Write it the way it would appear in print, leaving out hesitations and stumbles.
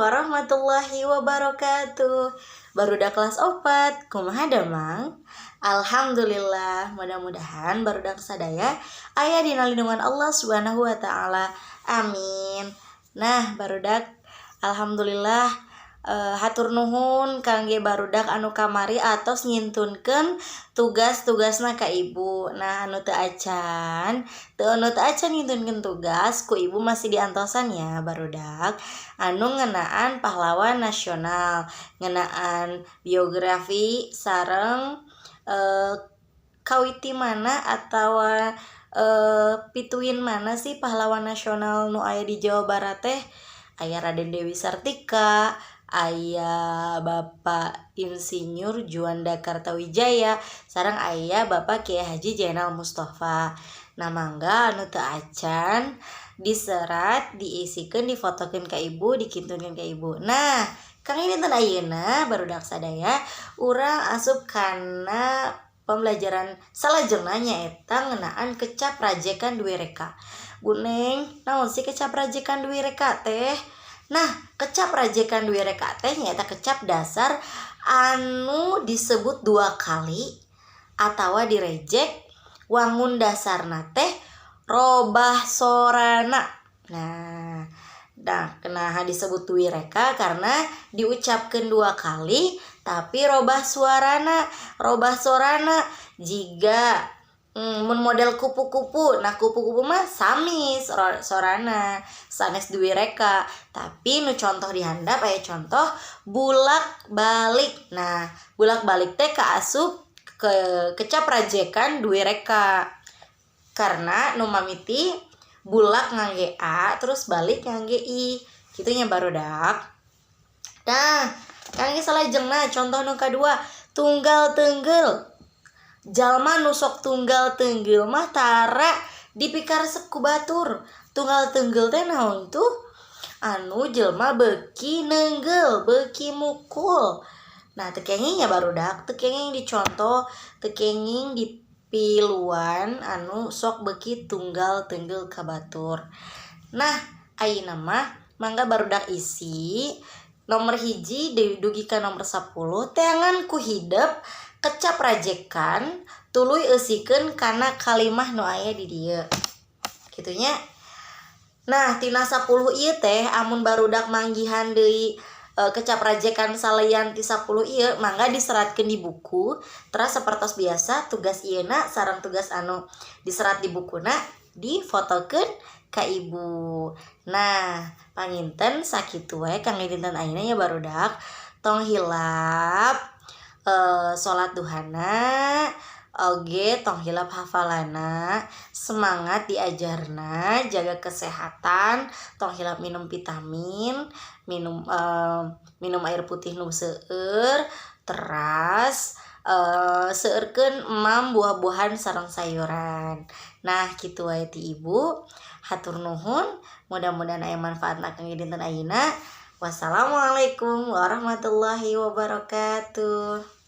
warahmatullahi wabarakatuh. Barudak kelas 4, kumaha damang? Alhamdulillah, mudah-mudahan barudak sadaya aya dina lindungan Allah Subhanahu wa taala. Amin. Nah, barudak alhamdulillah hatur nuhun kangge barudak anu kamari atos ngintunkeun tugas-tugasna ka ibu. Nah, anu teu acan ngintunkeun tugas ku ibu masih diantosan ya barudak anu ngeunaan pahlawan nasional, ngeunaan biografi sareng kawiti mana atawa pituin mana sih pahlawan nasional nu aya di Jawa Barat teh? Aya Raden Dewi Sartika, aya Bapak Insinyur Juanda Kartawijaya, sareng aya Bapak Kiai Haji Zainal Mustafa. Nah, mangga anu teu acan diserat, diisikeun, difotokeun ka ibu, dikintunkeun ka ibu. Nah, kang dinten ayeuna barudak sadaya urang asup kana pembelajaran salajengna nyaeta ngeunaan kecap rajekan duwe reka. Guneng, naon sih kecap rajekan duwe reka teh? Nah, kecap rajekan duwe reka teh nyaeta kecap dasar anu disebut 2 kali atawa direjek wangun dasarna teh robah sorana. Nah, kenaha disebut duwe reka karena diucapkeun 2 kali tapi robah suarana, robah sorana jiga mun model kupu-kupu. Nah, kupu-kupu mah sami sorana sanes duwe reka, tapi nu contoh di handap aya contoh bulak balik. Nah, bulak balik teh kaasup ke kecap rajekan duwe reka karena nu mamiti bulak ngangge a terus balik ngangge i kitu nya barudak. Nah, kangge salajengna contoh nu kadua tunggal teunggel. Jalma nu sok tunggal teunggel mah tara dipikaresep ku batur. Tunggal teunggel teh naon tuh? Anu jelma beuki neunggel, beuki mukul. Nah, teu kenging nya barudak, teu kenging dicontoh, teu kenging dipiluan anu sok beuki tunggal teunggel ka batur. Nah, ayeuna mah mangga barudak isi nomor 1 dugi ka nomor 10 teangan ku hidep kecap rajekan tuluy eusikeun kana kalimah nu aya di dieu. Kitu nya. Nah, tina 10 ieu teh amun barudak manggihan deui kecap rajekan salian ti 10 ieu mangga diseratkeun di buku. Terus sapertos biasa tugas ieuna sareng tugas anu diserat di bukuna difotokeun ka ibu. Nah, panginten sakitu we kangge dinten ayeuna ya barudak tong hilap salat duhana oge tong hilap hafalana, semangat diajarna, jaga kesehatan, tong hilap minum vitamin, minum air putih nu seueur, teras seueurkeun emam buah-buahan sareng sayuran. Nah, kitu wae ti ibu. Hatur nuhun, mudah-mudahan aya manfaatna kangge dinten ayeuna. Wassalamualaikum warahmatullahi wabarakatuh.